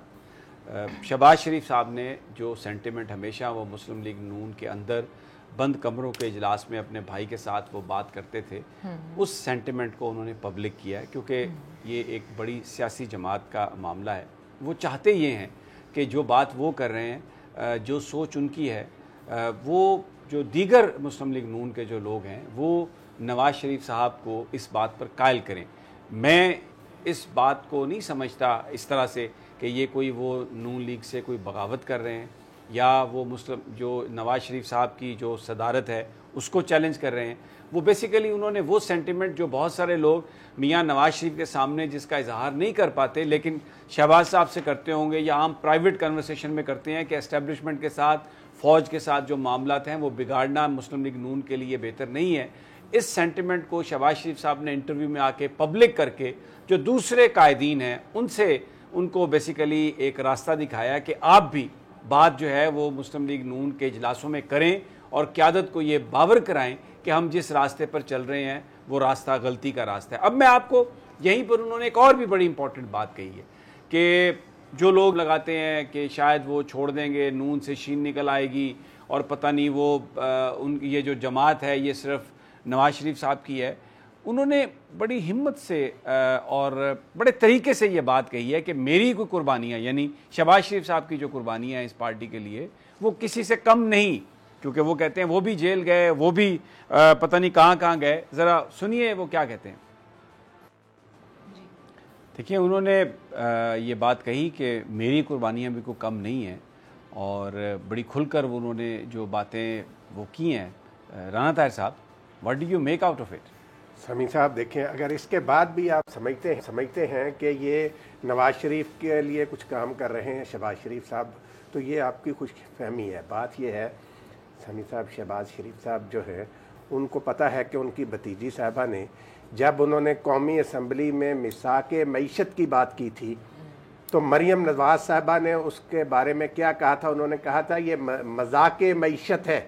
شہباز شریف صاحب نے جو سینٹیمنٹ ہمیشہ وہ مسلم لیگ نون کے اندر بند کمروں کے اجلاس میں اپنے بھائی کے ساتھ وہ بات کرتے تھے، اس سینٹیمنٹ کو انہوں نے پبلک کیا ہے، کیونکہ یہ ایک بڑی سیاسی جماعت کا معاملہ ہے. وہ چاہتے یہ ہیں کہ جو بات وہ کر رہے ہیں، جو سوچ ان کی ہے، وہ جو دیگر مسلم لیگ نون کے جو لوگ ہیں وہ نواز شریف صاحب کو اس بات پر قائل کریں. میں اس بات کو نہیں سمجھتا اس طرح سے کہ یہ کوئی وہ نون لیگ سے کوئی بغاوت کر رہے ہیں یا وہ مسلم جو نواز شریف صاحب کی جو صدارت ہے اس کو چیلنج کر رہے ہیں. وہ بیسیکلی انہوں نے وہ سینٹیمنٹ جو بہت سارے لوگ میاں نواز شریف کے سامنے جس کا اظہار نہیں کر پاتے لیکن شہباز صاحب سے کرتے ہوں گے یا عام پرائیویٹ کنورسیشن میں کرتے ہیں کہ اسٹیبلشمنٹ کے ساتھ فوج کے ساتھ جو معاملات ہیں وہ بگاڑنا مسلم لیگ نون کے لیے بہتر نہیں ہے. اس سینٹیمنٹ کو شہباز شریف صاحب نے انٹرویو میں آ کے پبلک کر کے جو دوسرے قائدین ہیں ان سے ان کو بیسیکلی ایک راستہ دکھایا کہ آپ بھی بات جو ہے وہ مسلم لیگ نون کے اجلاسوں میں کریں اور قیادت کو یہ باور کرائیں کہ ہم جس راستے پر چل رہے ہیں وہ راستہ غلطی کا راستہ ہے. اب میں آپ کو یہیں پر انہوں نے ایک اور بھی بڑی امپورٹنٹ بات کہی ہے کہ جو لوگ لگاتے ہیں کہ شاید وہ چھوڑ دیں گے, نون سے شین نکل آئے گی اور پتہ نہیں وہ ان یہ جو جماعت ہے یہ صرف نواز شریف صاحب کی ہے. انہوں نے بڑی ہمت سے اور بڑے طریقے سے یہ بات کہی ہے کہ میری کوئی قربانیاں یعنی شہباز شریف صاحب کی جو قربانیاں ہیں اس پارٹی کے لیے وہ کسی سے کم نہیں, کیونکہ وہ کہتے ہیں وہ بھی جیل گئے, وہ بھی پتہ نہیں کہاں کہاں گئے. ذرا سنیے وہ کیا کہتے ہیں. دیکھیے انہوں نے یہ بات کہی کہ میری قربانیاں بھی کوئی کم نہیں ہیں اور بڑی کھل کر انہوں نے جو باتیں وہ کی ہیں. Rana Tahir sahib, what do you make out of it? Sami sahib دیکھیں, اگر اس کے بعد بھی آپ سمجھتے ہیں کہ یہ نواز شریف کے لیے کچھ کام کر رہے ہیں شہباز شریف صاحب, تو یہ آپ کی خوش فہمی ہے. بات یہ ہے سمیع صاحب, شہباز شریف صاحب جو ہے ان کو پتہ ہے کہ ان کی بھتیجی صاحبہ نے جب انہوں نے قومی اسمبلی میں میثاق معیشت کی بات کی تھی تو مریم نواز صاحبہ نے اس کے بارے میں کیا کہا تھا؟ انہوں نے کہا تھا یہ مذاق معیشت ہے.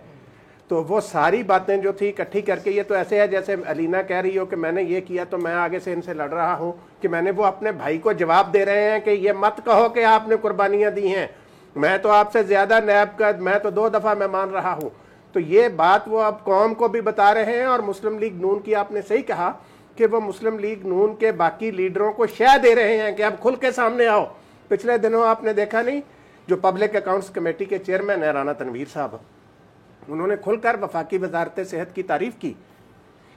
تو وہ ساری باتیں جو تھی اکٹھی کر کے, یہ تو ایسے ہے جیسے علینا کہہ رہی ہو کہ میں نے یہ کیا تو میں آگے سے ان سے لڑ رہا ہوں کہ میں نے وہ اپنے بھائی کو جواب دے رہے ہیں کہ یہ مت کہو کہ آپ نے قربانیاں دی ہیں, میں تو آپ سے زیادہ نیب کا, میں تو 2 دفعہ میں مان رہا ہوں. تو یہ بات وہ اب قوم کو بھی بتا رہے ہیں. اور مسلم لیگ نون کی آپ نے صحیح کہا کہ وہ مسلم لیگ نون کے باقی لیڈروں کو شے دے رہے ہیں کہ اب کھل کے سامنے آؤ. پچھلے دنوں آپ نے دیکھا نہیں, جو پبلک اکاؤنٹس کمیٹی کے چیئرمین ہیں رانا تنویر صاحب, انہوں نے کھل کر وفاقی وزارت صحت کی تعریف کی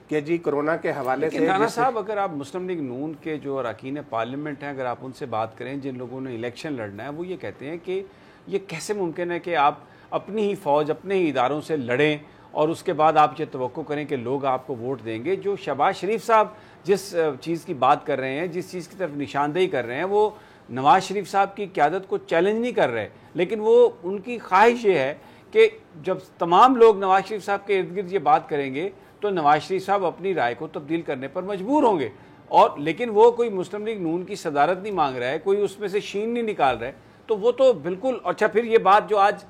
کہ جی کرونا کے حوالے سے. رانا صاحب, اگر آپ مسلم لیگ نون کے جو اراکین پارلیمنٹ ہیں اگر آپ ان سے بات کریں جن لوگوں نے الیکشن لڑنا ہے, وہ یہ کہتے ہیں کہ یہ کیسے ممکن ہے کہ آپ اپنی ہی فوج اپنے ہی اداروں سے لڑیں اور اس کے بعد آپ یہ توقع کریں کہ لوگ آپ کو ووٹ دیں گے. جو شہباز شریف صاحب جس چیز کی بات کر رہے ہیں, جس چیز کی طرف نشاندہی کر رہے ہیں, وہ نواز شریف صاحب کی قیادت کو چیلنج نہیں کر رہے, لیکن وہ ان کی خواہش یہ ہے کہ جب تمام لوگ نواز شریف صاحب کے ارد گرد یہ بات کریں گے تو نواز شریف صاحب اپنی رائے کو تبدیل کرنے پر مجبور ہوں گے. اور لیکن وہ کوئی مسلم لیگ نون کی صدارت نہیں مانگ رہا ہے, کوئی اس میں سے شین نہیں نکال رہا ہے, تو وہ تو بالکل. اچھا, پھر یہ بات جو آج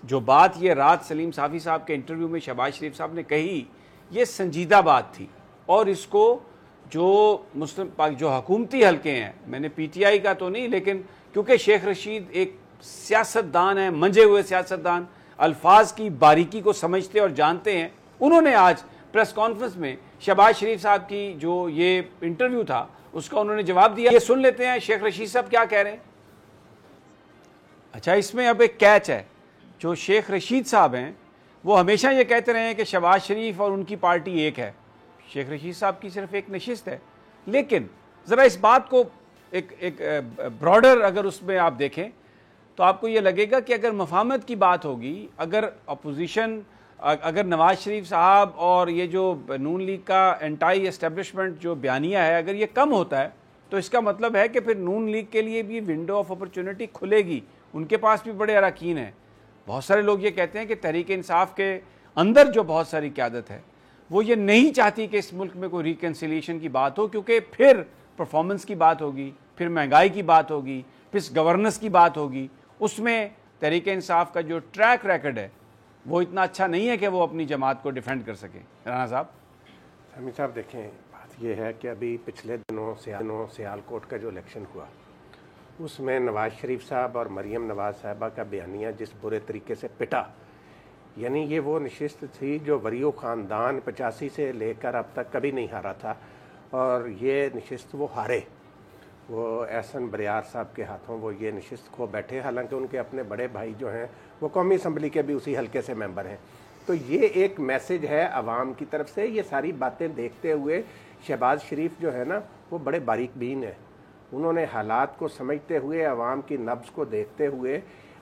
جو بات یہ رات سلیم صافی صاحب کے انٹرویو میں شہباز شریف صاحب نے کہی, یہ سنجیدہ بات تھی اور اس کو جو جو حکومتی حلقے ہیں, میں نے پی ٹی آئی کا تو نہیں, لیکن کیونکہ شیخ رشید ایک سیاستدان ہیں, منجے ہوئے سیاستدان, الفاظ کی باریکی کو سمجھتے اور جانتے ہیں, انہوں نے آج پریس کانفرنس میں شہباز شریف صاحب کی جو یہ انٹرویو تھا اس کا انہوں نے جواب دیا. یہ سن لیتے ہیں شیخ رشید صاحب کیا کہہ رہے ہیں. اچھا, اس میں اب ایک کیچ ہے. جو شیخ رشید صاحب ہیں وہ ہمیشہ یہ کہتے رہے ہیں کہ شہباز شریف اور ان کی پارٹی ایک ہے. شیخ رشید صاحب کی صرف ایک نشست ہے, لیکن ذرا اس بات کو ایک براڈر اگر اس میں آپ دیکھیں تو آپ کو یہ لگے گا کہ اگر مفاہمت کی بات ہوگی, اگر اپوزیشن, اگر نواز شریف صاحب اور یہ جو نون لیگ کا اینٹائی اسٹیبلشمنٹ جو بیانیہ ہے اگر یہ کم ہوتا ہے تو اس کا مطلب ہے کہ پھر نون لیگ کے لیے بھی ونڈو آف اپرچونٹی کھلے گی. ان کے پاس بھی بڑے اراکین ہیں. بہت سارے لوگ یہ کہتے ہیں کہ تحریک انصاف کے اندر جو بہت ساری قیادت ہے وہ یہ نہیں چاہتی کہ اس ملک میں کوئی ریکنسیلیشن کی بات ہو, کیونکہ پھر پرفارمنس کی بات ہوگی, پھر مہنگائی کی بات ہوگی, پھر گورننس کی بات ہوگی. اس میں تحریک انصاف کا جو ٹریک ریکرڈ ہے وہ اتنا اچھا نہیں ہے کہ وہ اپنی جماعت کو ڈیفینڈ کر سکے. رانا صاحب. سمیع صاحب دیکھیں, بات یہ ہے کہ ابھی پچھلے دنوں سیالکوٹ کا جو الیکشن ہوا اس میں نواز شریف صاحب اور مریم نواز صاحبہ کا بیانیہ جس برے طریقے سے پٹا, یعنی یہ وہ نشست تھی جو وریو خاندان 85 سے لے کر اب تک کبھی نہیں ہارا تھا, اور یہ نشست وہ ہارے. وہ احسن بریار صاحب کے ہاتھوں وہ یہ نشست کھو بیٹھے, حالانکہ ان کے اپنے بڑے بھائی جو ہیں وہ قومی اسمبلی کے بھی اسی حلقے سے ممبر ہیں. تو یہ ایک میسج ہے عوام کی طرف سے. یہ ساری باتیں دیکھتے ہوئے شہباز شریف جو ہے نا وہ بڑے باریک بین ہیں. انہوں نے حالات کو سمجھتے ہوئے, عوام کی نبض کو دیکھتے ہوئے